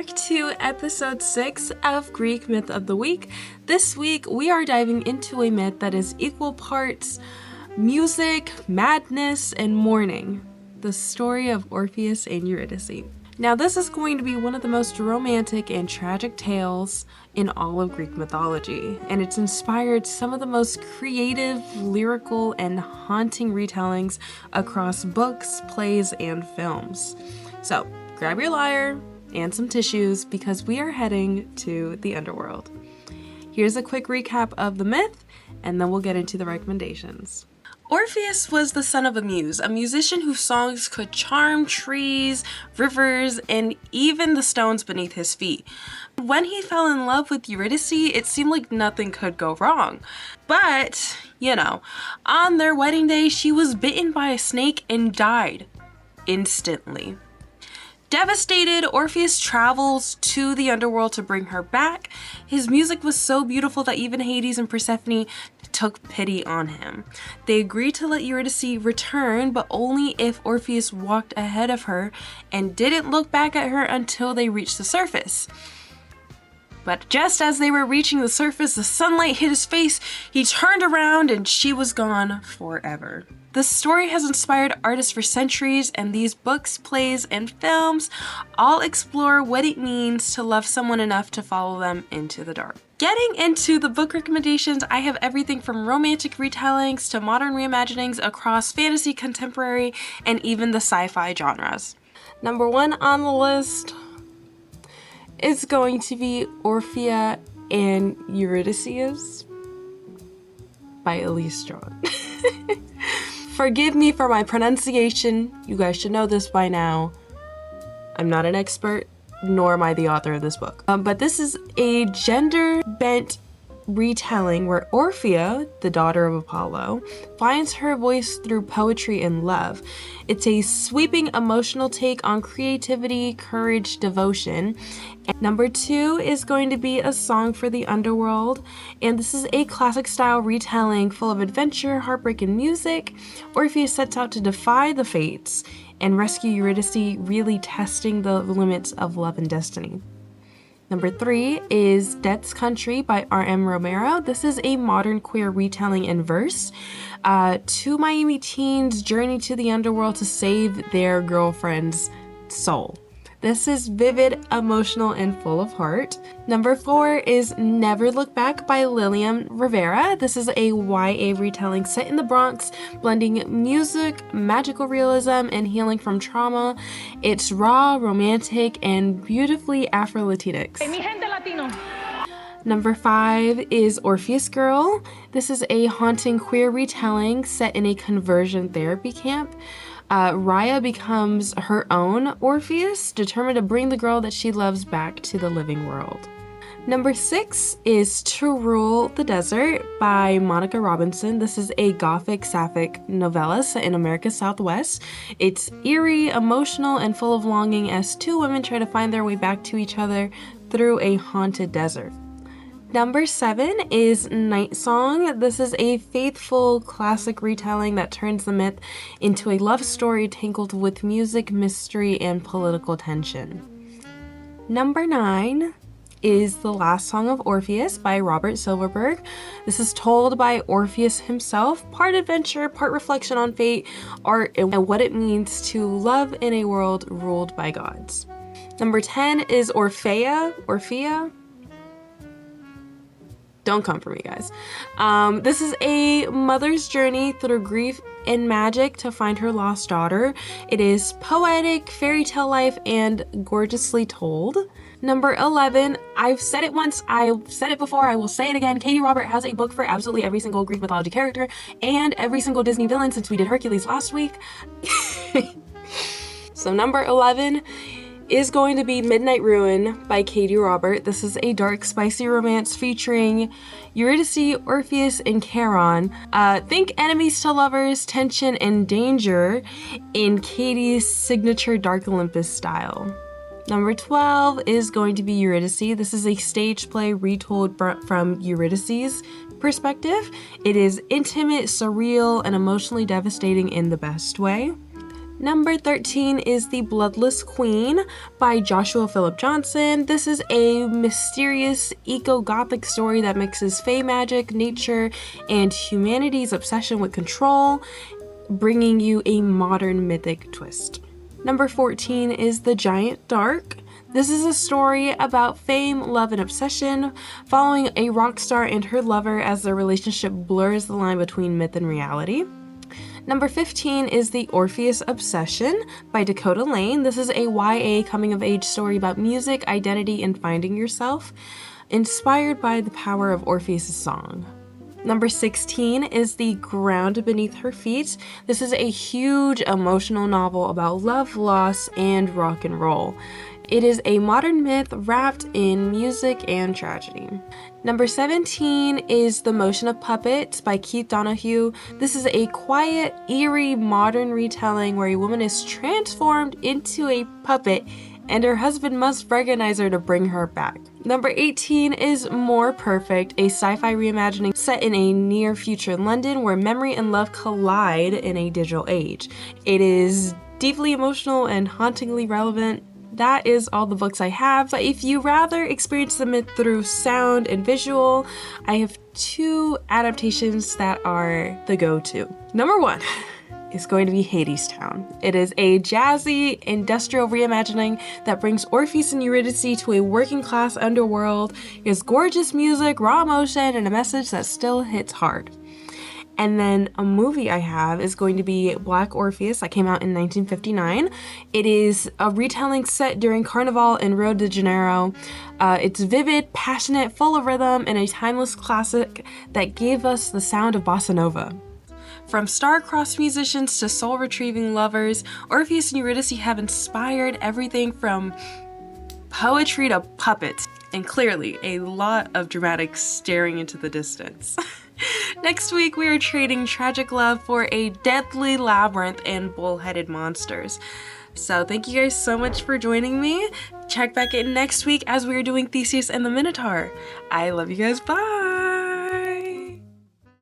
back to episode 6 of Greek Myth of the Week. This week we are diving into a myth that is equal parts music, madness, and mourning. The story of Orpheus and Eurydice. Now this is going to be one of the most romantic and tragic tales in all of Greek mythology, and it's inspired some of the most creative, lyrical, and haunting retellings across books, plays, and films. So grab your lyre and some tissues because we are heading to the underworld. Here's a quick recap of the myth, and then we'll get into the recommendations. Orpheus was the son of a muse, a musician whose songs could charm trees, rivers, and even the stones beneath his feet. When he fell in love with Eurydice, it seemed like nothing could go wrong. But, on their wedding day, she was bitten by a snake and died instantly. Devastated, Orpheus travels to the underworld to bring her back. His music was so beautiful that even Hades and Persephone took pity on him. They agreed to let Eurydice return, but only if Orpheus walked ahead of her and didn't look back at her until they reached the surface. But just as they were reaching the surface, the sunlight hit his face, he turned around, and she was gone forever. The story has inspired artists for centuries, and these books, plays, and films all explore what it means to love someone enough to follow them into the dark. Getting into the book recommendations, I have everything from romantic retellings to modern reimaginings across fantasy, contemporary, and even the sci-fi genres. Number 1 on the list is going to be Orphia and Eurydicius by Elyse. Forgive me for my pronunciation. You guys should know this by now. I'm not an expert, nor am I the author of this book. But this is a gender-bent retelling where Orphia, the daughter of Apollo, finds her voice through poetry and love. It's a sweeping emotional take on creativity, courage, devotion. And number 2 is going to be A Song for the Underworld, and this is a classic style retelling full of adventure, heartbreak, and music. Orpheus sets out to defy the fates and rescue Eurydice, really testing the limits of love and destiny. Number 3 is Death's Country by R.M. Romero. This is a modern queer retelling in verse. Two Miami teens journey to the underworld to save their girlfriend's soul. This is vivid, emotional, and full of heart. Number 4 is Never Look Back by Lilliam Rivera. This is a YA retelling set in the Bronx, blending music, magical realism, and healing from trauma. It's raw, romantic, and beautifully Afro-Latinx. Number 5 is Orpheus Girl. This is a haunting queer retelling set in a conversion therapy camp. Raya becomes her own Orpheus, determined to bring the girl that she loves back to the living world. Number 6 is To Rule the Desert by Monica Robinson. This is a gothic sapphic novella set in America's Southwest. It's eerie, emotional, and full of longing as two women try to find their way back to each other through a haunted desert. Number 7 is Nightsong. This is a faithful classic retelling that turns the myth into a love story tangled with music, mystery, and political tension. Number 9 is The Last Song of Orpheus by Robert Silverberg. This is told by Orpheus himself, part adventure, part reflection on fate, art, and what it means to love in a world ruled by gods. Number 10 is orphea. Don't come for me, guys. This is a mother's journey through grief and magic to find her lost daughter. It is poetic, fairy tale life, and gorgeously told. Number 11, I've said it once, I've said it before, I will say it again. Katie Robert has a book for absolutely every single Greek mythology character and every single Disney villain since we did Hercules last week. So number 11 is going to be Midnight Ruin by Katie Robert. This is a dark, spicy romance featuring Eurydice, Orpheus, and Charon. Think enemies to lovers, tension, and danger in Katie's signature Dark Olympus style. Number 12 is going to be Eurydice. This is a stage play retold from Eurydice's perspective. It is intimate, surreal, and emotionally devastating in the best way. Number 13 is The Bloodless Queen by Joshua Philip Johnson. This is a mysterious eco-gothic story that mixes fae magic, nature, and humanity's obsession with control, bringing you a modern mythic twist. Number 14 is The Giant Dark. This is a story about fame, love, and obsession, following a rock star and her lover as their relationship blurs the line between myth and reality. Number 15 is The Orpheus Obsession by Dakota Lane. This is a YA coming-of-age story about music, identity, and finding yourself, inspired by the power of Orpheus' song. Number 16 is The Ground Beneath Her Feet. This is a huge emotional novel about love, loss, and rock and roll. It is a modern myth wrapped in music and tragedy. Number 17 is The Motion of Puppets by Keith Donahue. This is a quiet, eerie, modern retelling where a woman is transformed into a puppet and her husband must recognize her to bring her back. Number 18 is More Perfect, a sci-fi reimagining set in a near-future London where memory and love collide in a digital age. It is deeply emotional and hauntingly relevant. That is all the books I have, but if you rather experience the myth through sound and visual, I have 2 adaptations that are the go-to. Number 1 is going to be Hadestown. It is a jazzy, industrial reimagining that brings Orpheus and Eurydice to a working-class underworld. It has gorgeous music, raw emotion, and a message that still hits hard. And then a movie I have is going to be Black Orpheus that came out in 1959. It is a retelling set during Carnival in Rio de Janeiro. It's vivid, passionate, full of rhythm, and a timeless classic that gave us the sound of bossa nova. From star-crossed musicians to soul-retrieving lovers, Orpheus and Eurydice have inspired everything from poetry to puppets, and clearly a lot of dramatic staring into the distance. Next week, we are trading tragic love for a deadly labyrinth and bull-headed monsters. So thank you guys so much for joining me. Check back in next week as we are doing Theseus and the Minotaur. I love you guys. Bye!